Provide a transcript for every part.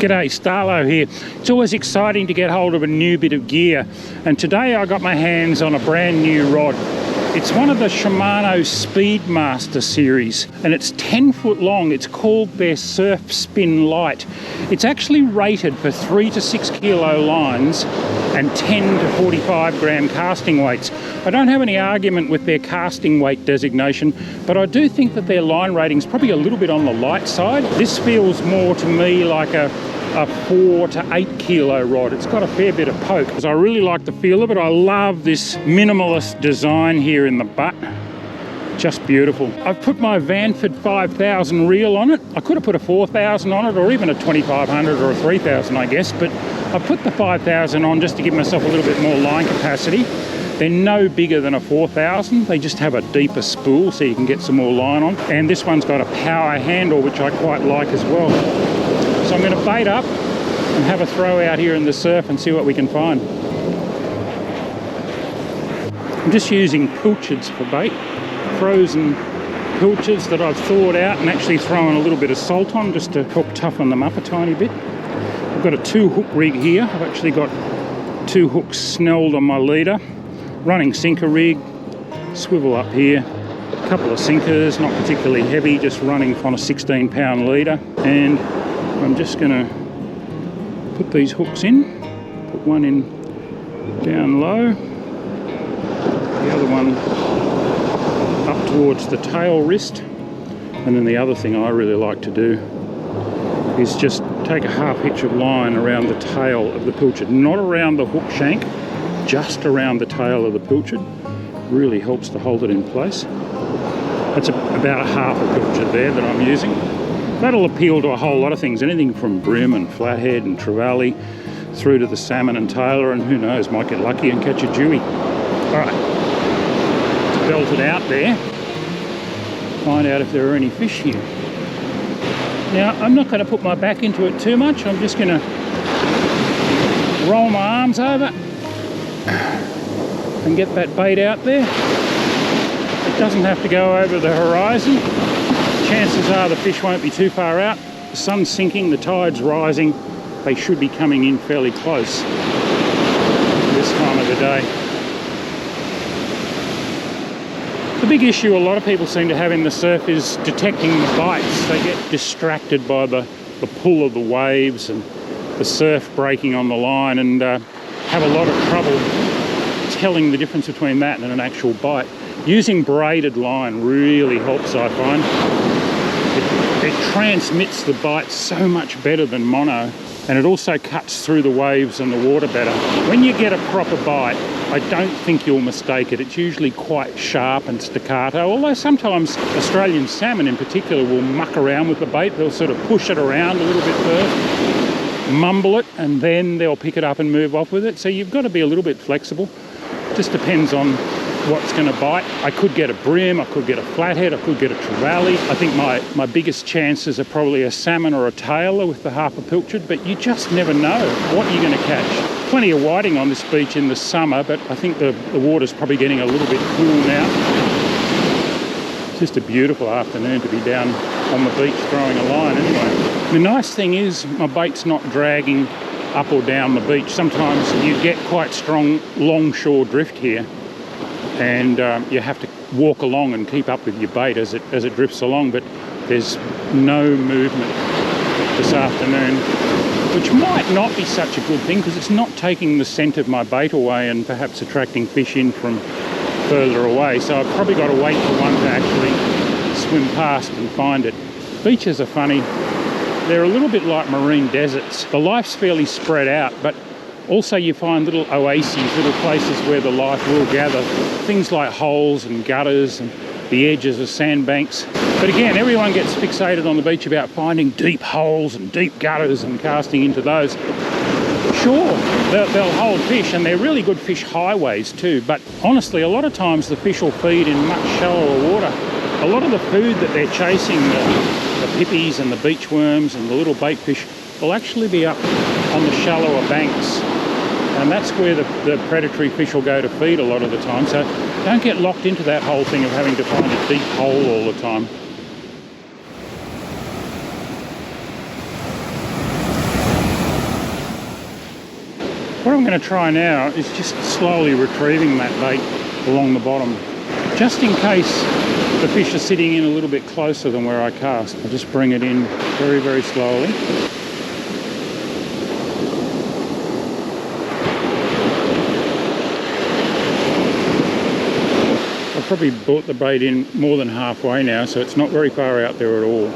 G'day, Starlo here. It's always exciting to get hold of a new bit of gear, and today I got my hands on a brand new rod. It's one of the Shimano Speedmaster series, and it's 10 foot long. It's called their Surf Spin Light. It's actually rated for 3 to 6 kilo lines and 10 to 45 gram casting weights. I don't have any argument with their casting weight designation, but I do think that their line rating is probably a little bit on the light side. This feels more to me like a 4 to 8 kilo rod. It's got a fair bit of poke, because I really like the feel of it. I love this minimalist design here in the butt. Just beautiful. I've put my Vanford 5000 reel on it. I could have put a 4000 on it, or even a 2500 or a 3000, I guess, but I put the 5000 on just to give myself a little bit more line capacity. They're no bigger than a 4000. They just have a deeper spool so you can get some more line on. And this one's got a power handle, which I quite like as well. So I'm going to bait up and have a throw out here in the surf and see what we can find. I'm just using pilchards for bait, frozen pilchards that I've thawed out and actually thrown a little bit of salt on just to help toughen them up a tiny bit. I've got a 2-hook rig here. I've actually got 2 hooks snelled on my leader, running sinker rig, swivel up here, a couple of sinkers, not particularly heavy, just running on a 16-pound leader, and I'm just going to put these hooks in. Put one in down low, the other one up towards the tail wrist, and then the other thing I really like to do is just take a half hitch of line around the tail of the pilchard, not around the hook shank, just around the tail of the pilchard. Really helps to hold it in place. That's about a half a pilchard there that I'm using. That'll appeal to a whole lot of things, anything from brim and flathead and trevally through to the salmon and tailor, and who knows, might get lucky and catch a dewie. Alright, let's belt it out there, find out if there are any fish here. Now, I'm not going to put my back into it too much. I'm just going to roll my arms over and get that bait out there. It doesn't have to go over the horizon. Chances are the fish won't be too far out. The sun's sinking, the tide's rising. They should be coming in fairly close this time of the day. The big issue a lot of people seem to have in the surf is detecting the bites. They get distracted by the pull of the waves and the surf breaking on the line, and have a lot of trouble telling the difference between that and an actual bite. Using braided line really helps, I find. It transmits the bite so much better than mono, and it also cuts through the waves and the water better. When you get a proper bite, I don't think you'll mistake it. It's usually quite sharp and staccato, although sometimes Australian salmon in particular will muck around with the bait. They'll sort of push it around a little bit first, mumble it, and then they'll pick it up and move off with it. So you've got to be a little bit flexible. Just depends on what's going to bite. I could get a brim, I could get a flathead, I could get a trevally. I think my biggest chances are probably a salmon or a tailor with the half a pilchard, but you just never know what you're going to catch. Plenty of whiting on this beach in the summer, but I think the water's probably getting a little bit cool now. It's just a beautiful afternoon to be down on the beach throwing a line anyway. The nice thing is my bait's not dragging up or down the beach. Sometimes you get quite strong longshore drift here, and you have to walk along and keep up with your bait as it drifts along, but there's no movement this afternoon, which might not be such a good thing because it's not taking the scent of my bait away and perhaps attracting fish in from further away. So I've probably got to wait for one to actually swim past and find it. Beaches are funny. They're a little bit like marine deserts. The life's fairly spread out, but also you find little oases, little places where the life will gather. Things like holes and gutters and the edges of sandbanks. But again, everyone gets fixated on the beach about finding deep holes and deep gutters and casting into those. Sure, they'll hold fish, and they're really good fish highways too, but honestly, a lot of times the fish will feed in much shallower water. A lot of the food that they're chasing, the pippies and the beach worms and the little bait fish, will actually be up on the shallower banks, and that's where the predatory fish will go to feed a lot of the time. So don't get locked into that whole thing of having to find a deep hole all the time. What I'm going to try now is just slowly retrieving that bait along the bottom, just in case the fish are sitting in a little bit closer than where I cast. I'll just bring it in very, very slowly. I've probably brought the bait in more than halfway now, so it's not very far out there at all.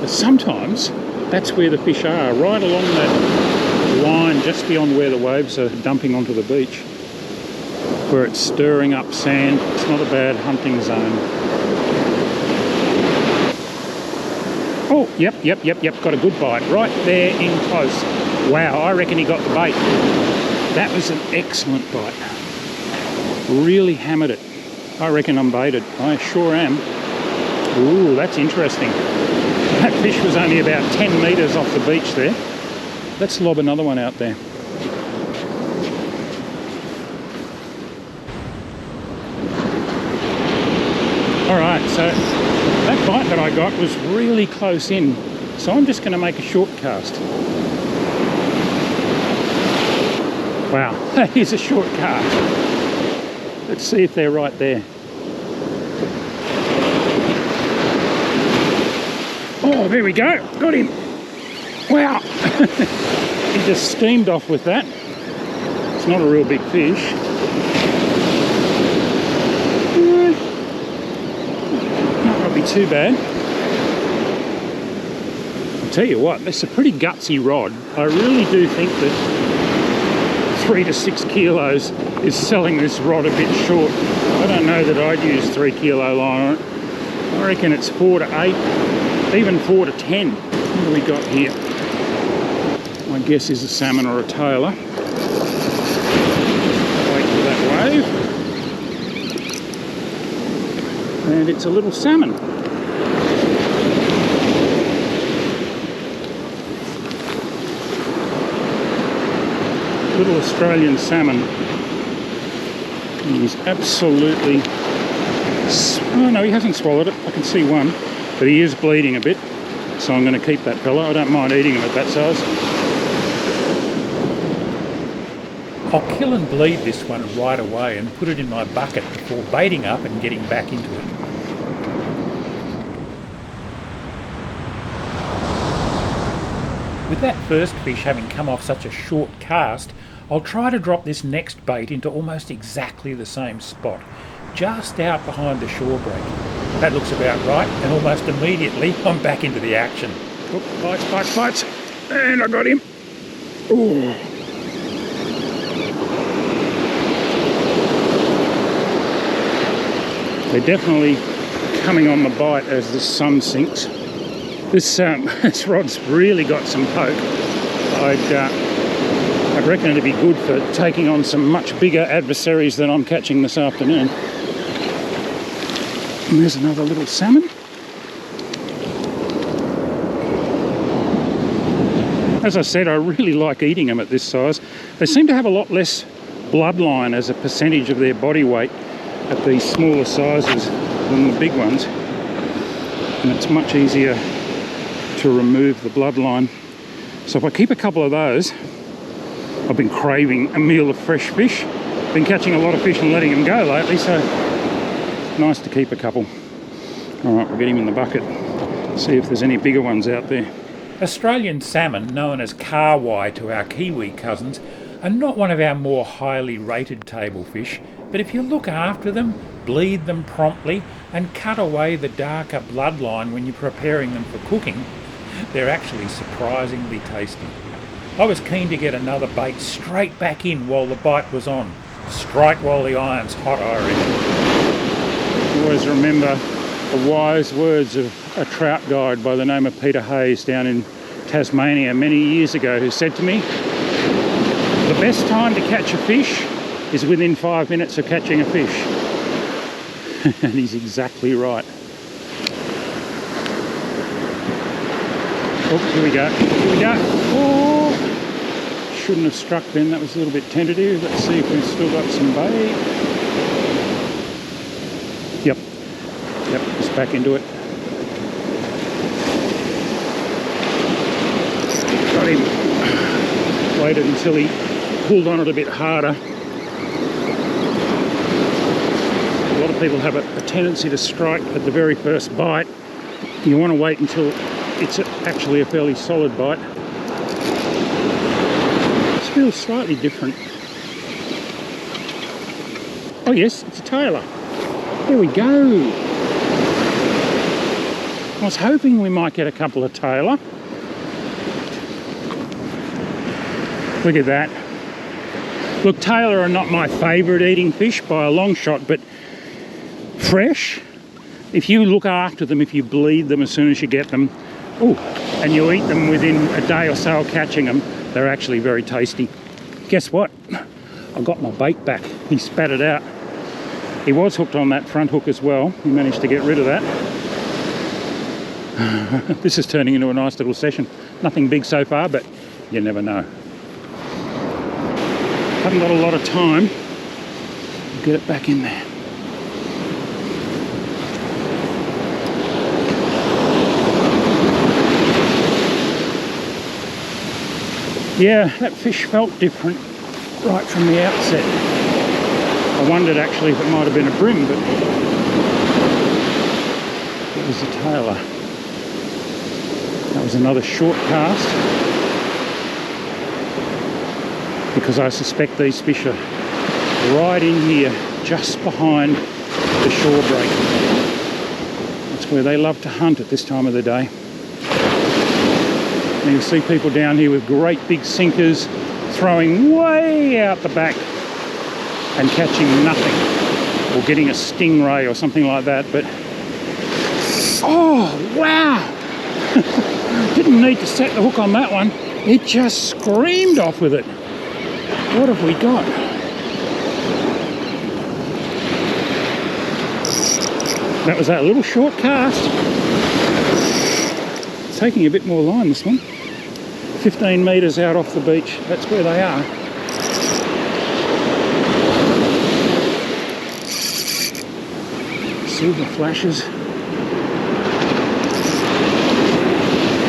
But sometimes that's where the fish are, right along that line just beyond where the waves are dumping onto the beach, where it's stirring up sand. It's not a bad hunting zone. Oh, yep, got a good bite right there in close. Wow, I reckon he got the bait. That was an excellent bite. Really hammered it. I reckon I'm baited. I sure am. Ooh, that's interesting. That fish was only about 10 metres off the beach there. Let's lob another one out there. Alright, so that bite that I got was really close in, so I'm just going to make a short cast. Wow, that is a short cast. Let's see if they're right there. Oh, there we go. Got him. Wow. He just steamed off with that. It's not a real big fish. Might not be too bad. I'll tell you what, this is a pretty gutsy rod. I really do think that 3 to 6 kilos is selling this rod a bit short. I don't know that I'd use 3 kilo line on it. I reckon it's 4 to 8, even 4 to 10. What do we got here? My guess is a salmon or a tailor. Wait for that wave. And it's a little salmon. Little Australian salmon. He's absolutely... Oh no, he hasn't swallowed it. I can see one. But he is bleeding a bit. So I'm going to keep that fella. I don't mind eating him at that size. I'll kill and bleed this one right away and put it in my bucket before baiting up and getting back into it. With that first fish having come off such a short cast, I'll try to drop this next bait into almost exactly the same spot, just out behind the shore break. That looks about right, and almost immediately I'm back into the action. Oh, bites, and I got him. Ooh. They're definitely coming on the bite as the sun sinks. This rod's really got some poke. I'd reckon it'd be good for taking on some much bigger adversaries than I'm catching this afternoon. And there's another little salmon. As I said, I really like eating them at this size. They seem to have a lot less bloodline as a percentage of their body weight at these smaller sizes than the big ones. And it's much easier to remove the bloodline. So if I keep a couple of those, I've been craving a meal of fresh fish. Been catching a lot of fish and letting them go lately, so nice to keep a couple. All right, we'll get him in the bucket. See if there's any bigger ones out there. Australian salmon, known as carwai to our Kiwi cousins, are not one of our more highly rated table fish, but if you look after them, bleed them promptly, and cut away the darker bloodline when you're preparing them for cooking, they're actually surprisingly tasty. I was keen to get another bait straight back in while the bite was on. Strike while the iron's hot, I reckon. Always remember the wise words of a trout guide by the name of Peter Hayes down in Tasmania many years ago, who said to me, the best time to catch a fish is within 5 minutes of catching a fish. And he's exactly right. Oh, here we go. Oh, shouldn't have struck then. That was a little bit tentative. Let's see if we've still got some bait. Yep, just back into it. Got him. Waited until he pulled on it a bit harder. A lot of people have a tendency to strike at the very first bite. You want to wait until it's actually a fairly solid bite. This feels slightly different. Oh yes, it's a tailor. There we go. I was hoping we might get a couple of tailor. Look at that. Look, tailor are not my favourite eating fish by a long shot, but fresh, if you look after them, if you bleed them as soon as you get them, and you eat them within a day or so of catching them, they're actually very tasty. Guess what? I got my bait back. He spat it out. He was hooked on that front hook as well. He managed to get rid of that. This is turning into a nice little session. Nothing big so far, but you never know. Haven't got a lot of time. Get it back in there. Yeah, that fish felt different right from the outset. I wondered actually if it might have been a brim, but it was a tailor. That was another short cast, because I suspect these fish are right in here, just behind the shore break. That's where they love to hunt at this time of the day. And you'll see people down here with great big sinkers throwing way out the back and catching nothing, or getting a stingray or something like that. But oh wow, didn't need to set the hook on that one. It just screamed off with it. What have we got? That was that little short cast. It's taking a bit more line, this one. 15 metres out off the beach, that's where they are. Silver flashes.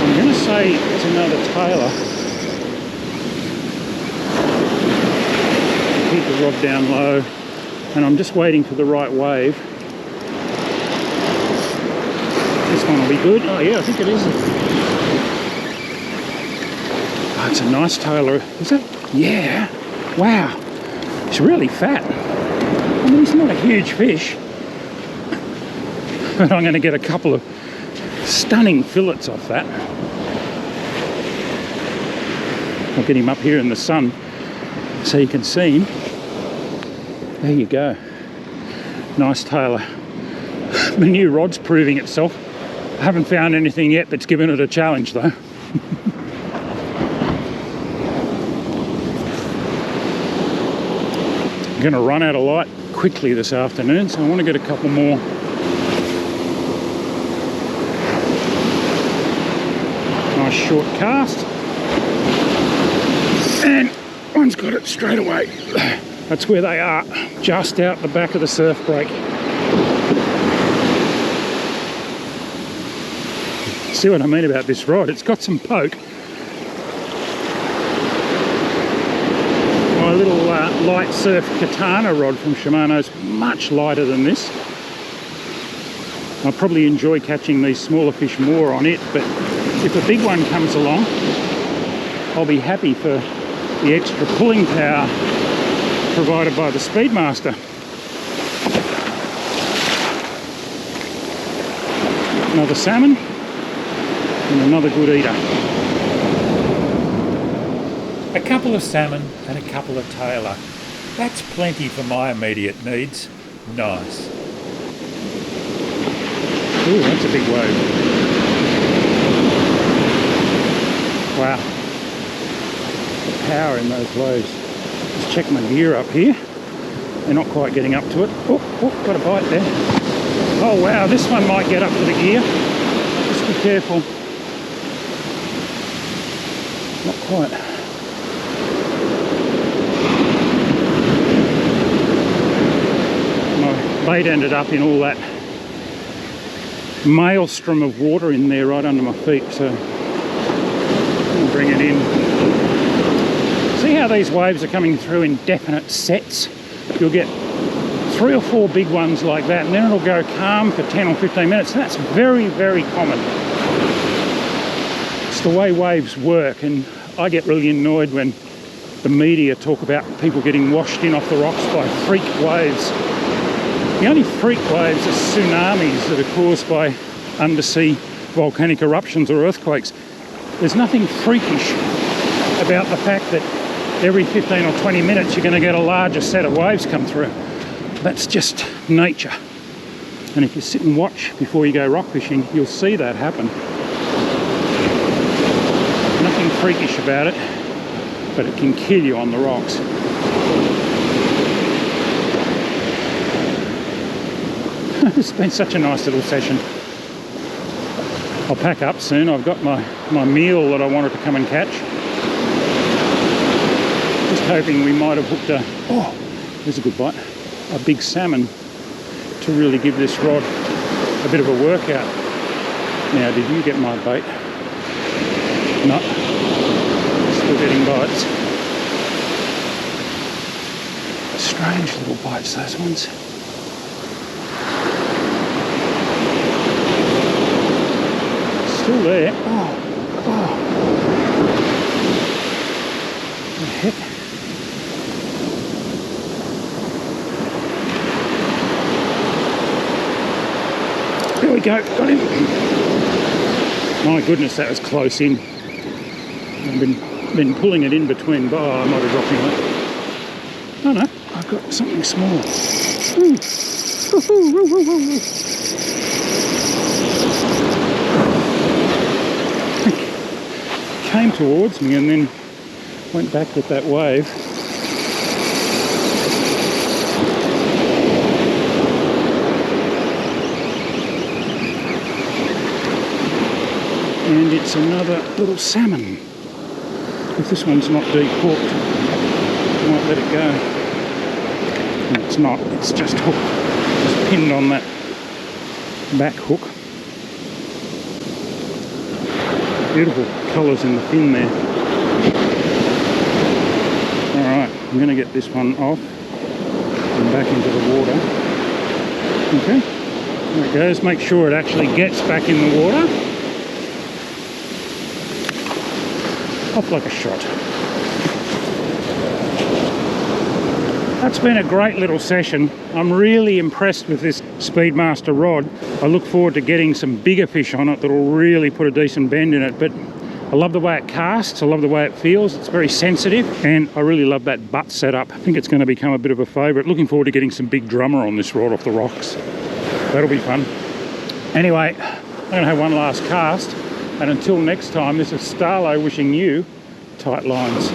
I'm going to say it's another tailor. Keep the rod down low, and I'm just waiting for the right wave. This one will be good. Oh yeah, I think it is. Oh, it's a nice tailor. Is it? Yeah. Wow. It's really fat. I mean, he's not a huge fish. But I'm going to get a couple of stunning fillets off that. I'll get him up here in the sun so you can see him. There you go. Nice tailor. The new rod's proving itself. I haven't found anything yet that's given it a challenge though. I'm going to run out of light quickly this afternoon, so I want to get a couple more. Nice short cast. And one's got it straight away. That's where they are, just out the back of the surf break. See what I mean about this rod? It's got some poke. My little light surf katana rod from Shimano's much lighter than this. I'll probably enjoy catching these smaller fish more on it, but if a big one comes along, I'll be happy for the extra pulling power provided by the Speedmaster. Another salmon and another good eater. A couple of salmon and a couple of tailor. That's plenty for my immediate needs. Nice. Ooh, that's a big wave. Wow. The power in those waves. Just check my gear up here. They're not quite getting up to it. Oh, got a bite there. Oh wow, this one might get up to the gear. Just be careful. Not quite. My bait ended up in all that maelstrom of water in there right under my feet, so I'll bring it in. See how Now these waves are coming through in definite sets. You'll get 3 or 4 big ones like that, and then it'll go calm for 10 or 15 minutes. And that's very, very common. It's the way waves work, and I get really annoyed when the media talk about people getting washed in off the rocks by freak waves. The only freak waves are tsunamis that are caused by undersea volcanic eruptions or earthquakes. There's nothing freakish about the fact that every 15 or 20 minutes you're going to get a larger set of waves come through. That's just nature. And if you sit and watch before you go rock fishing, you'll see that happen. Nothing freakish about it, but it can kill you on the rocks. It's been such a nice little session. I'll pack up soon. I've got my meal that I wanted to come and catch. Just hoping we might have hooked there's a good bite, a big salmon to really give this rod a bit of a workout. Now, did you get my bait? No. Still getting bites. Strange little bites, those ones. Still there. Oh. What the heck? There we go, got him. My goodness, that was close in. I've been pulling it in between. Oh, I might have dropped him. Oh no, I've got something small. Came towards me and then went back with that wave. And it's another little salmon. If this one's not deep hooked, I might let it go. And it's not, it's just hooked, just pinned on that back hook. Beautiful colours in the fin there. Alright, I'm going to get this one off and back into the water. Okay, there it goes. Make sure it actually gets back in the water. Off like a shot. That's been a great little session. I'm really impressed with this Speedmaster rod. I look forward to getting some bigger fish on it that'll really put a decent bend in it, but I love the way it casts, I love the way it feels, it's very sensitive, and I really love that butt setup. I think it's going to become a bit of a favourite. Looking forward to getting some big drummer on this rod off the rocks. That'll be fun. Anyway, I'm going to have one last cast, and until next time, this is Starlo wishing you tight lines.